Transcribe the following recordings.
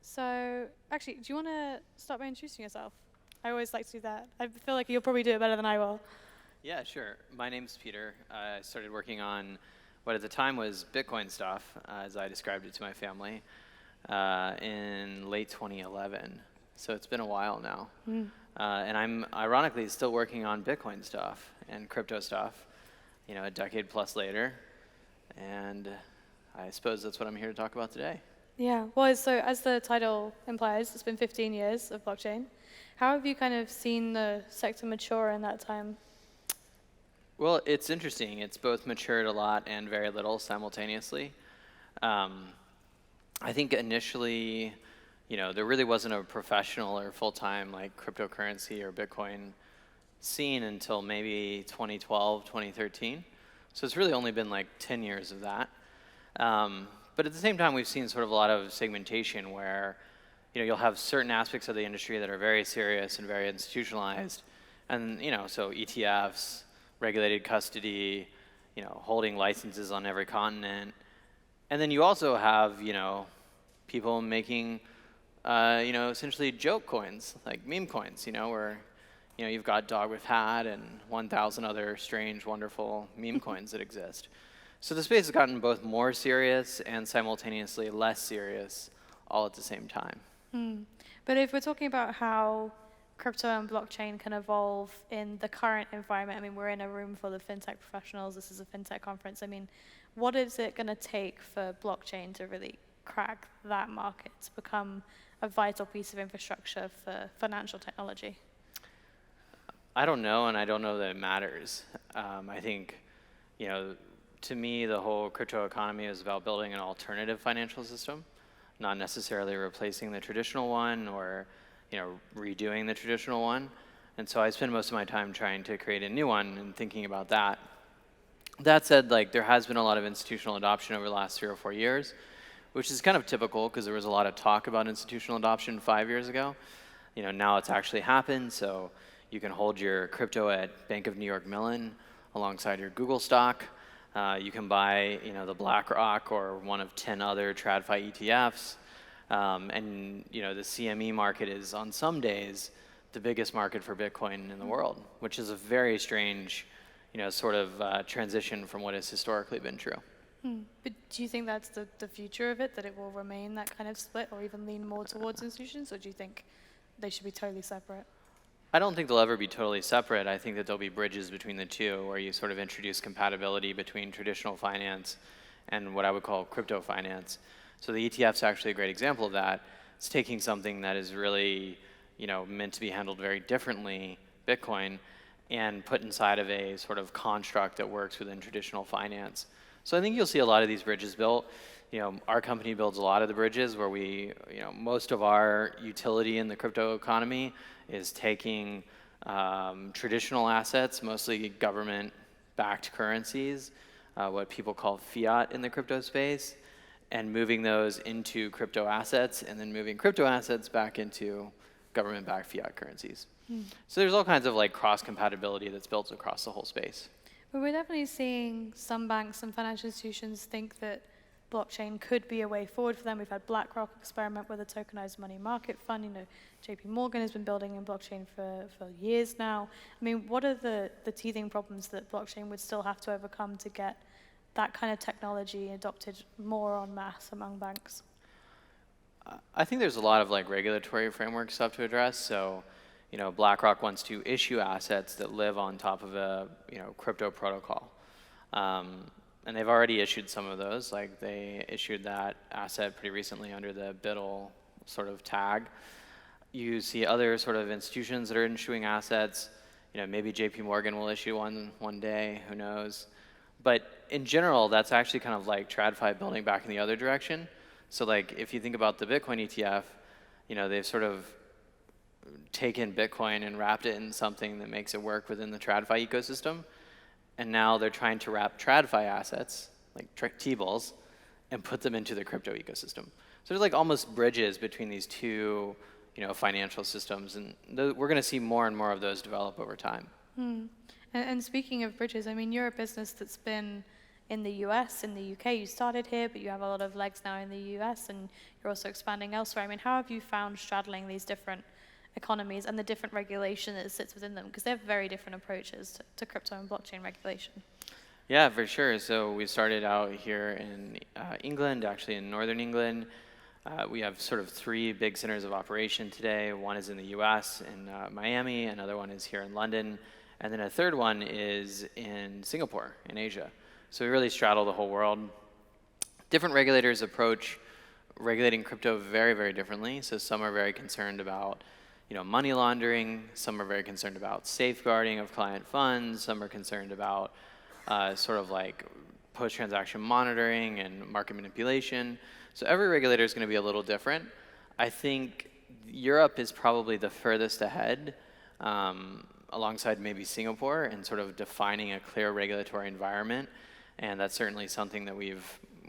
So actually, do you want to start by introducing yourself? I always like to do that. I feel like you'll probably do it better than I will. Yeah, sure. My name's Peter. I started working on what at the time was Bitcoin stuff, as I described it to my family, in late 2011. So it's been a while now. And I'm ironically still working on Bitcoin stuff and crypto stuff, a decade plus later. And I suppose that's what I'm here to talk about today. Yeah. Well, so as the title implies, it's been 15 years of blockchain. How have you kind of seen the sector mature in that time? Well, it's interesting. It's both matured a lot and very little simultaneously. I think initially, there really wasn't a professional or full-time like cryptocurrency or Bitcoin scene until maybe 2012, 2013. So it's really only been like 10 years of that. But at the same time, we've seen sort of a lot of segmentation where, you'll have certain aspects of the industry that are very serious and very institutionalized. And, so ETFs, regulated custody, holding licenses on every continent. And then you also have, people making, essentially joke coins, like meme coins, where, you've got dog with hat and 1,000 other strange, wonderful meme coins that exist. So the space has gotten both more serious and simultaneously less serious all at the same time. But if we're talking about how crypto and blockchain can evolve in the current environment, I mean, we're in a room full of fintech professionals. This is a fintech conference. I mean, what is it going to take for blockchain to really crack that market, to become a vital piece of infrastructure for financial technology? I don't know, and I don't know that it matters. I think, to me, the whole crypto economy is about building an alternative financial system, not necessarily replacing the traditional one or, redoing the traditional one. And so I spend most of my time trying to create a new one and thinking about that. That said, there has been a lot of institutional adoption over the last 3 or 4 years, which is kind of typical because there was a lot of talk about institutional adoption 5 years ago. Now it's actually happened, so you can hold your crypto at Bank of New York Mellon alongside your Google stock. You can buy, the BlackRock or one of 10 other TradFi ETFs. And, the CME market is, on some days, the biggest market for Bitcoin in the world, which is a very strange, sort of transition from what has historically been true. But do you think that's the future of it, that it will remain that kind of split or even lean more towards institutions, or do you think they should be totally separate? I don't think they'll ever be totally separate. I think that there'll be bridges between the two where you sort of introduce compatibility between traditional finance and what I would call crypto finance. So the ETF's actually a great example of that. It's taking something that is really, meant to be handled very differently, Bitcoin, and put inside of a sort of construct that works within traditional finance. So I think you'll see a lot of these bridges built. Our company builds a lot of the bridges where we, most of our utility in the crypto economy is taking traditional assets, mostly government-backed currencies, what people call fiat in the crypto space, and moving those into crypto assets, and then moving crypto assets back into government-backed fiat currencies. So there's all kinds of cross-compatibility that's built across the whole space. But we're definitely seeing some banks and financial institutions think that blockchain could be a way forward for them. We've had BlackRock experiment with a tokenized money market fund. JP Morgan has been building in blockchain for years now. I mean, what are the teething problems that blockchain would still have to overcome to get that kind of technology adopted more en masse among banks? I think there's a lot of regulatory framework stuff to address. So, BlackRock wants to issue assets that live on top of a crypto protocol. And they've already issued some of those. They issued that asset pretty recently under the BIDL sort of tag. You see other sort of institutions that are issuing assets. Maybe JP Morgan will issue one day, who knows. But in general, that's actually kind of like TradFi building back in the other direction. So if you think about the Bitcoin ETF, they've sort of taken Bitcoin and wrapped it in something that makes it work within the TradFi ecosystem. And now they're trying to wrap TradFi assets, like T-bills, and put them into the crypto ecosystem. So there's almost bridges between these two, financial systems, and we're going to see more and more of those develop over time. And speaking of bridges, I mean, you're a business that's been in the US, in the UK. You started here, but you have a lot of legs now in the US, and you're also expanding elsewhere. I mean, how have you found straddling these different economies and the different regulation that sits within them? Because they have very different approaches to crypto and blockchain regulation. Yeah, for sure. So we started out here in England, actually in northern England. We have sort of 3 big centers of operation today. One is in the US, in Miami. Another one is here in London. And then a third one is in Singapore, in Asia. So we really straddle the whole world. Different regulators approach regulating crypto very, very differently. So some are very concerned about money laundering. Some are very concerned about safeguarding of client funds. Some are concerned about sort of like post-transaction monitoring and market manipulation. So every regulator is going to be a little different. I think Europe is probably the furthest ahead, alongside maybe Singapore, in sort of defining a clear regulatory environment. And that's certainly something that we've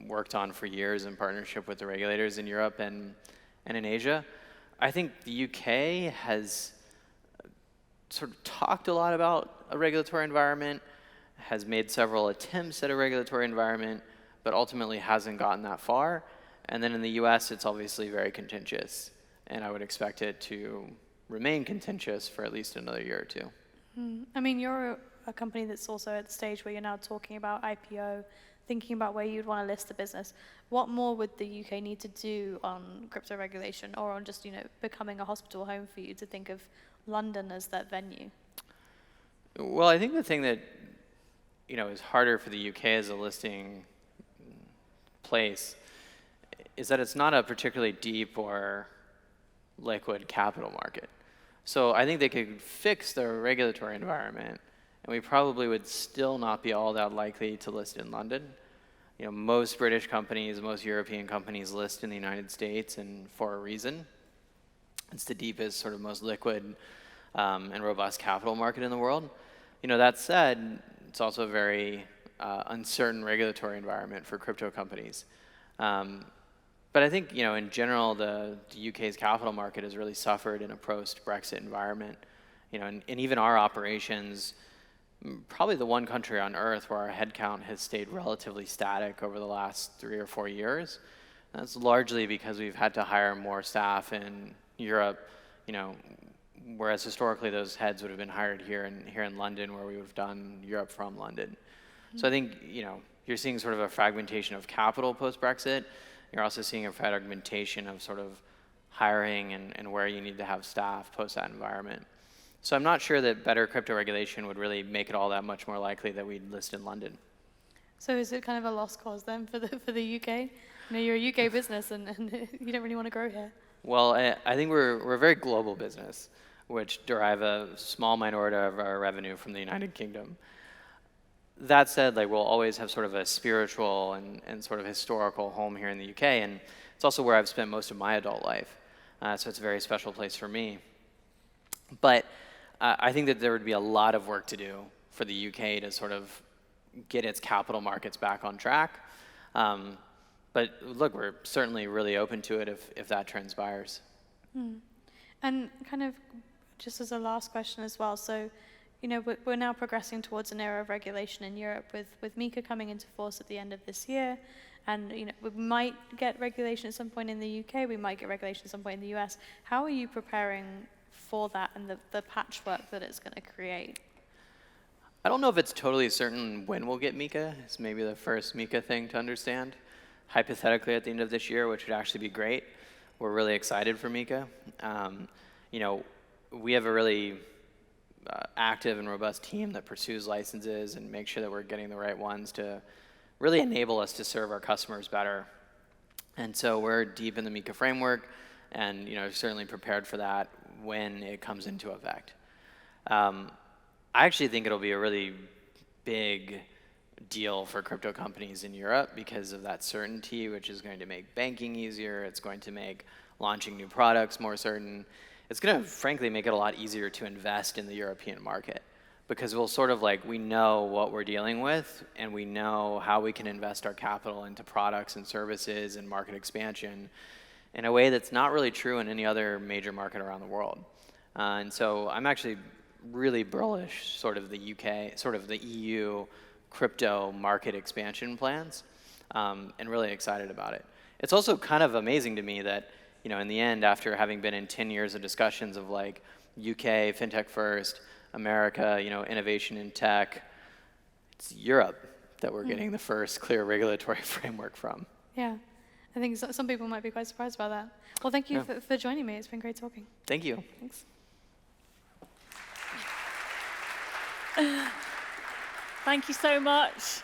worked on for years in partnership with the regulators in Europe and in Asia. I think the UK has sort of talked a lot about a regulatory environment, has made several attempts at a regulatory environment, but ultimately hasn't gotten that far. And then in the US, it's obviously very contentious, and I would expect it to remain contentious for at least another year or two. I mean, you're a company that's also at the stage where you're now talking about IPO, thinking about where you'd want to list the business. What more would the UK need to do on crypto regulation, or on just becoming a hospital home for you to think of London as that venue? Well, I think the thing that is harder for the UK as a listing place is that it's not a particularly deep or liquid capital market. So I think they could fix the regulatory environment, and we probably would still not be all that likely to list in London. Most British companies, most European companies list in the United States, and for a reason. It's the deepest, sort of most liquid and robust capital market in the world. That said, it's also a very uncertain regulatory environment for crypto companies. But I think, in general, the UK's capital market has really suffered in a post-Brexit environment. And even our operations, probably the one country on earth where our headcount has stayed relatively static over the last 3 or 4 years. That's largely because we've had to hire more staff in Europe, whereas historically those heads would have been hired here in London, where we would have done Europe from London. Mm-hmm. So I think, you're seeing sort of a fragmentation of capital post-Brexit. You're also seeing a fragmentation of sort of hiring and where you need to have staff post that environment. So I'm not sure that better crypto regulation would really make it all that much more likely that we'd list in London. So is it kind of a lost cause then for the UK? You're a UK business and you don't really want to grow here. Well, I think we're a very global business, which derive a small minority of our revenue from the United Kingdom. That said, we'll always have sort of a spiritual and sort of historical home here in the UK, and it's also where I've spent most of my adult life. So it's a very special place for me. But I think that there would be a lot of work to do for the UK to sort of get its capital markets back on track. But look, we're certainly really open to it if that transpires. And kind of just as a last question as well, so we're now progressing towards an era of regulation in Europe with MiCA coming into force at the end of this year. And we might get regulation at some point in the UK, we might get regulation at some point in the US. How are you preparing for that and the patchwork that it's going to create? I don't know if it's totally certain when we'll get MiCA. It's maybe the first MiCA thing to understand. Hypothetically at the end of this year, which would actually be great. We're really excited for MiCA. We have a really active and robust team that pursues licenses and makes sure that we're getting the right ones to really enable us to serve our customers better. And so we're deep in the MiCA framework and certainly prepared for that when it comes into effect. I actually think it'll be a really big deal for crypto companies in Europe because of that certainty, which is going to make banking easier. It's going to make launching new products more certain. It's going to, frankly, make it a lot easier to invest in the European market because we'll sort of we know what we're dealing with and we know how we can invest our capital into products and services and market expansion in a way that's not really true in any other major market around the world. And so I'm actually really bullish sort of the UK, sort of the EU crypto market expansion plans, and really excited about it. It's also kind of amazing to me that, in the end, after having been in 10 years of discussions of like UK, fintech first, America, innovation in tech, it's Europe that we're getting the first clear regulatory framework from. Yeah, I think some people might be quite surprised by that. Well, thank you for joining me. It's been great talking. Thank you. Thanks. Thank you so much.